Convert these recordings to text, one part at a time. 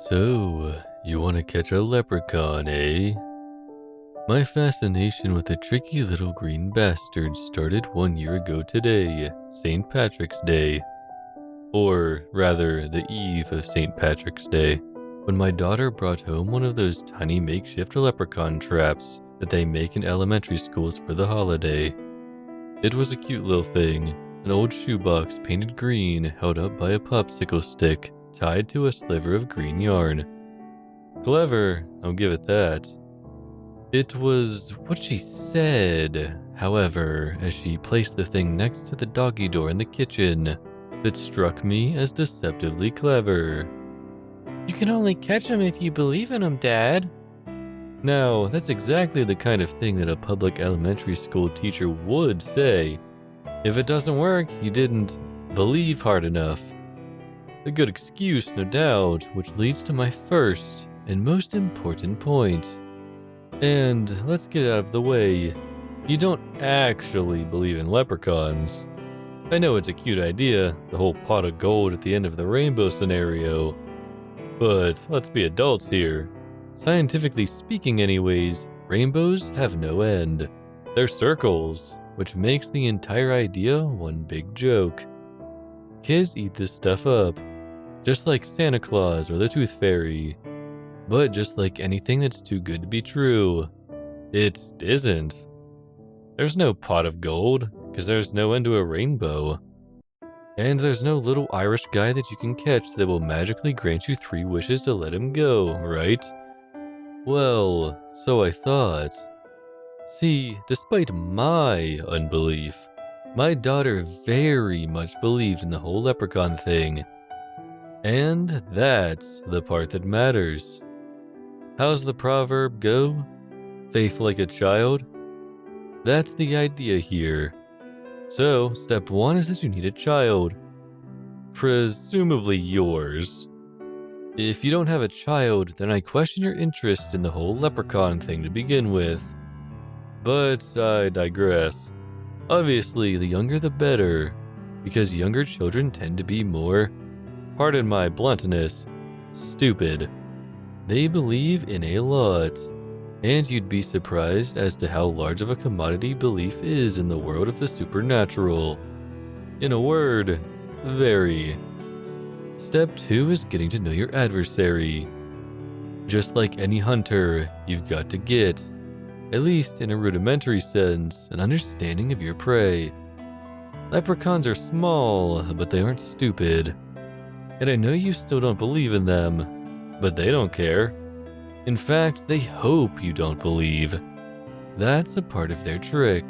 So, you want to catch a leprechaun, eh? My fascination with the tricky little green bastard started 1 year ago today, St. Patrick's Day. Or, rather, the eve of St. Patrick's Day, when my daughter brought home one of those tiny makeshift leprechaun traps that they make in elementary schools for the holiday. It was a cute little thing, an old shoebox painted green held up by a popsicle stick tied to a sliver of green yarn. Clever, I'll give it that. It was what she said, however, as she placed the thing next to the doggy door in the kitchen, that struck me as deceptively clever. You can only catch 'em if you believe in 'em, Dad. Now, that's exactly the kind of thing that a public elementary school teacher would say. If it doesn't work, you didn't believe hard enough. A good excuse, no doubt, which leads to my first and most important point. And let's get out of the way. You don't actually believe in leprechauns. I know it's a cute idea, the whole pot of gold at the end of the rainbow scenario. But let's be adults here. Scientifically speaking anyways, rainbows have no end. They're circles, which makes the entire idea one big joke. Kids eat this stuff up, just like Santa Claus or the Tooth Fairy. But just like anything that's too good to be true, it isn't. There's no pot of gold, because there's no end to a rainbow. And there's no little Irish guy that you can catch that will magically grant you 3 wishes to let him go, right? Well, so I thought. See, despite my unbelief, my daughter very much believed in the whole leprechaun thing. And that's the part that matters. How's the proverb go? Faith like a child? That's the idea here. So, step 1 is that you need a child. Presumably yours. If you don't have a child, then I question your interest in the whole leprechaun thing to begin with. But I digress. Obviously, the younger the better, because younger children tend to be more, pardon my bluntness, stupid. They believe in a lot, and you'd be surprised as to how large of a commodity belief is in the world of the supernatural. In a word, very. Step 2 is getting to know your adversary. Just like any hunter, you've got to get, at least in a rudimentary sense, an understanding of your prey. Leprechauns are small, but they aren't stupid. And I know you still don't believe in them, but they don't care. In fact, they hope you don't believe. That's a part of their trick.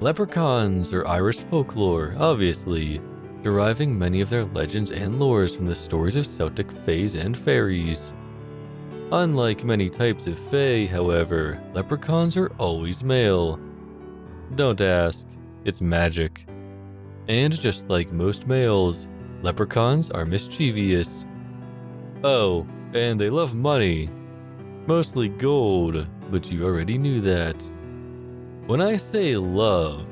Leprechauns are Irish folklore, obviously, deriving many of their legends and lores from the stories of Celtic fays and fairies. Unlike many types of fae, however, leprechauns are always male. Don't ask, it's magic. And just like most males, leprechauns are mischievous. Oh, and they love money. Mostly gold, but you already knew that. When I say love,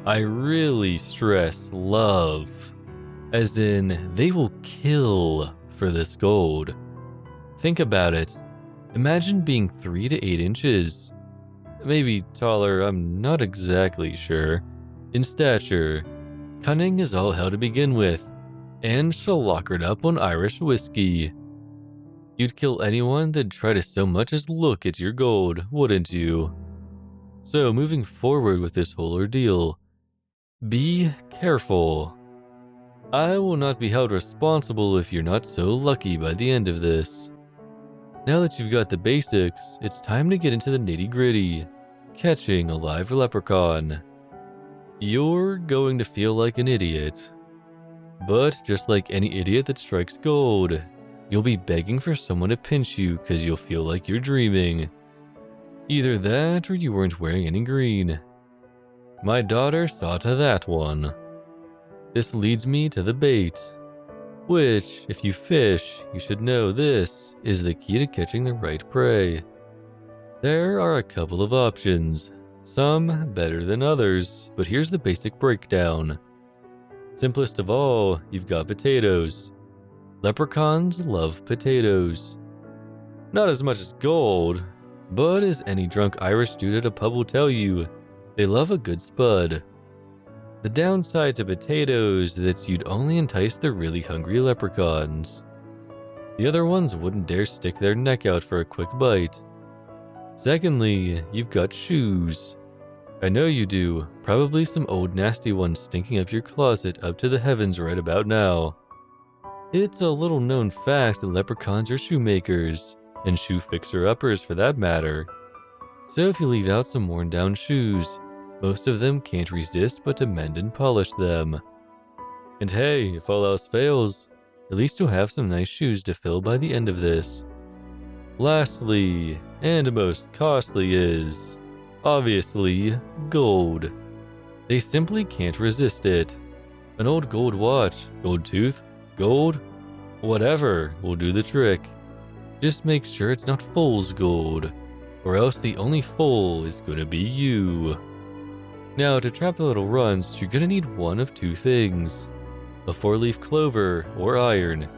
I really stress love. As in, they will kill for this gold. Think about it. Imagine being 3 to 8 inches. Maybe taller, I'm not exactly sure. In stature. Cunning is all hell to begin with. And shalockered up on Irish whiskey. You'd kill anyone that'd try to so much as look at your gold, wouldn't you? So moving forward with this whole ordeal, be careful. I will not be held responsible if you're not so lucky by the end of this. Now that you've got the basics, it's time to get into the nitty-gritty. Catching a live leprechaun. You're going to feel like an idiot. But just like any idiot that strikes gold, you'll be begging for someone to pinch you because you'll feel like you're dreaming. Either that or you weren't wearing any green. My daughter saw to that one. This leads me to the bait, which, if you fish, you should know this is the key to catching the right prey. There are a couple of options, some better than others, but here's the basic breakdown. Simplest of all, you've got potatoes. Leprechauns love potatoes. Not as much as gold, but as any drunk Irish dude at a pub will tell you, they love a good spud. The downside to potatoes is that you'd only entice the really hungry leprechauns. The other ones wouldn't dare stick their neck out for a quick bite. Secondly, you've got shoes. I know you do, probably some old nasty ones stinking up your closet up to the heavens right about now. It's a little known fact that leprechauns are shoemakers, and shoe fixer-uppers for that matter. So if you leave out some worn down shoes, most of them can't resist but to mend and polish them. And hey, if all else fails, at least you'll have some nice shoes to fill by the end of this. Lastly, and most costly is, obviously, gold. They simply can't resist it. An old gold watch, gold tooth, gold, whatever will do the trick. Just make sure it's not fool's gold, or else the only fool is gonna be you. Now, to trap the little runts, you're gonna need one of two things: a 4-leaf clover or iron.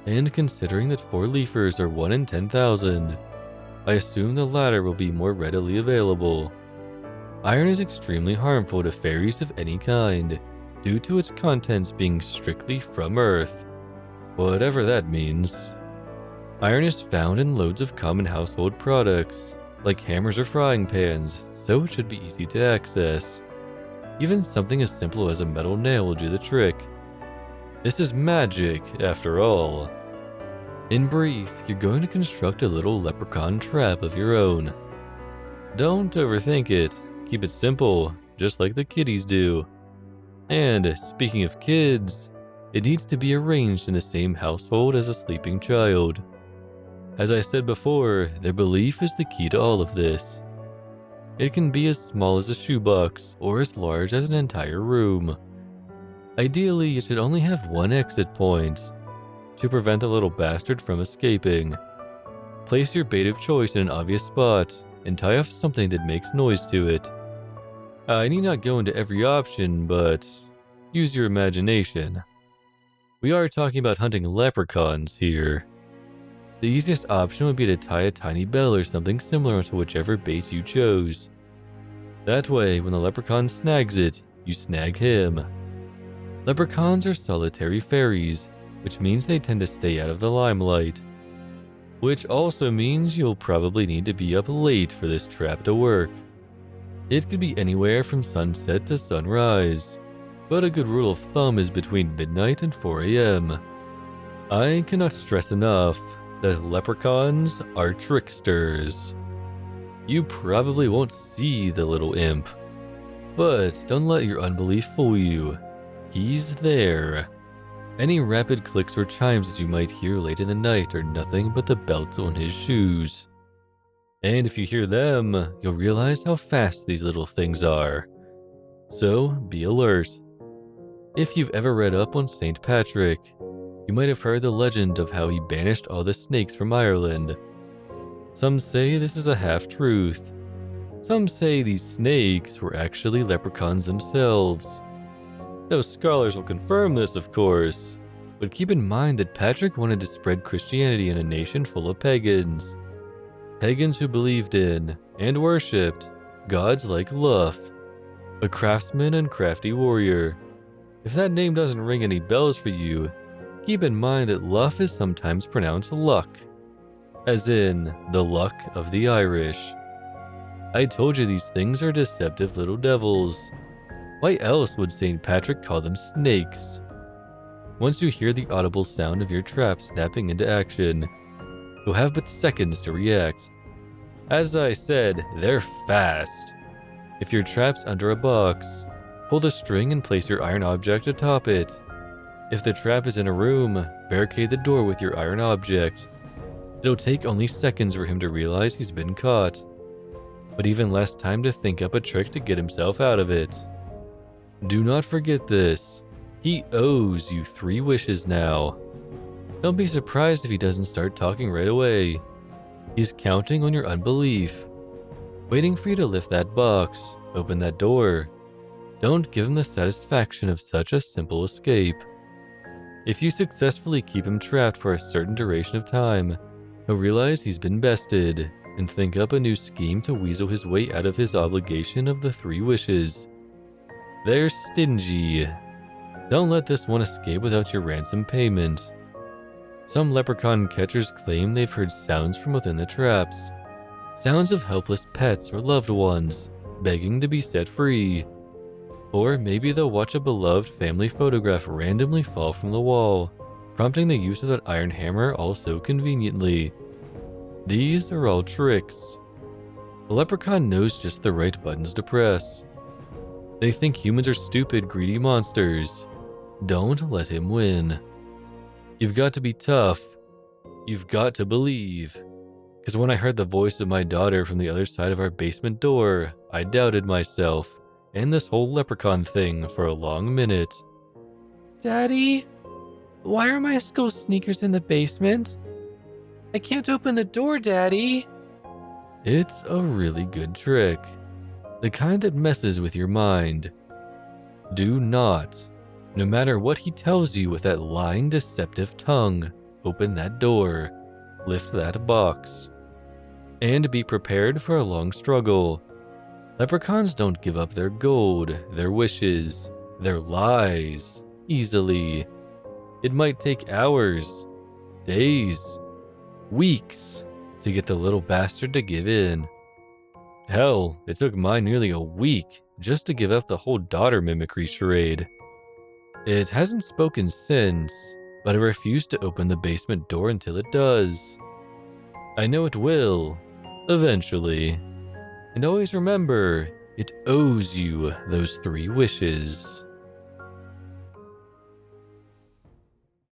And considering that 4-leafers are 1 in 10,000, I assume the latter will be more readily available. Iron is extremely harmful to fairies of any kind, due to its contents being strictly from Earth, whatever that means. Iron is found in loads of common household products, like hammers or frying pans, so it should be easy to access. Even something as simple as a metal nail will do the trick. This is magic, after all. In brief, you're going to construct a little leprechaun trap of your own. Don't overthink it, keep it simple, just like the kiddies do. And speaking of kids, it needs to be arranged in the same household as a sleeping child. As I said before, their belief is the key to all of this. It can be as small as a shoebox or as large as an entire room. Ideally, it should only have one exit point to prevent the little bastard from escaping. Place your bait of choice in an obvious spot and tie off something that makes noise to it. I need not go into every option, but use your imagination. We are talking about hunting leprechauns here. The easiest option would be to tie a tiny bell or something similar to whichever bait you chose. That way, when the leprechaun snags it, you snag him. Leprechauns are solitary fairies, which means they tend to stay out of the limelight. Which also means you'll probably need to be up late for this trap to work. It could be anywhere from sunset to sunrise, but a good rule of thumb is between midnight and 4 a.m. I cannot stress enough that leprechauns are tricksters. You probably won't see the little imp, but don't let your unbelief fool you. He's there. Any rapid clicks or chimes that you might hear late in the night are nothing but the belts on his shoes. And if you hear them, you'll realize how fast these little things are. So be alert. If you've ever read up on St. Patrick, you might have heard the legend of how he banished all the snakes from Ireland. Some say this is a half-truth. Some say these snakes were actually leprechauns themselves. No scholars will confirm this, of course, but keep in mind that Patrick wanted to spread Christianity in a nation full of pagans. Pagans who believed in, and worshipped, gods like Luff, a craftsman and crafty warrior. If that name doesn't ring any bells for you, keep in mind that Luff is sometimes pronounced Luck, as in the luck of the Irish. I told you these things are deceptive little devils. Why else would St. Patrick call them snakes? Once you hear the audible sound of your trap snapping into action, you'll have but seconds to react. As I said, they're fast. If your trap's under a box, pull the string and place your iron object atop it. If the trap is in a room, barricade the door with your iron object. It'll take only seconds for him to realize he's been caught, but even less time to think up a trick to get himself out of it. Do not forget this. He owes you 3 wishes now. Don't be surprised if he doesn't start talking right away. He's counting on your unbelief, waiting for you to lift that box, open that door. Don't give him the satisfaction of such a simple escape. If you successfully keep him trapped for a certain duration of time, he'll realize he's been bested and think up a new scheme to weasel his way out of his obligation of the 3 wishes. They're stingy. Don't let this one escape without your ransom payment. Some leprechaun catchers claim they've heard sounds from within the traps. Sounds of helpless pets or loved ones, begging to be set free. Or maybe they'll watch a beloved family photograph randomly fall from the wall, prompting the use of that iron hammer all so conveniently. These are all tricks. The leprechaun knows just the right buttons to press. They think humans are stupid, greedy monsters. Don't let him win. You've got to be tough. You've got to believe. Because when I heard the voice of my daughter from the other side of our basement door, I doubted myself and this whole leprechaun thing for a long minute. Daddy, why are my school sneakers in the basement? I can't open the door, Daddy. It's a really good trick. The kind that messes with your mind. Do not, no matter what he tells you with that lying, deceptive tongue, open that door, lift that box. And be prepared for a long struggle. Leprechauns don't give up their gold, their wishes, their lies easily. It might take hours, days, weeks to get the little bastard to give in. Hell, it took mine nearly a week just to give up the whole daughter mimicry charade. It hasn't spoken since, but I refuse to open the basement door until it does. I know it will, eventually. And always remember, it owes you those 3 wishes.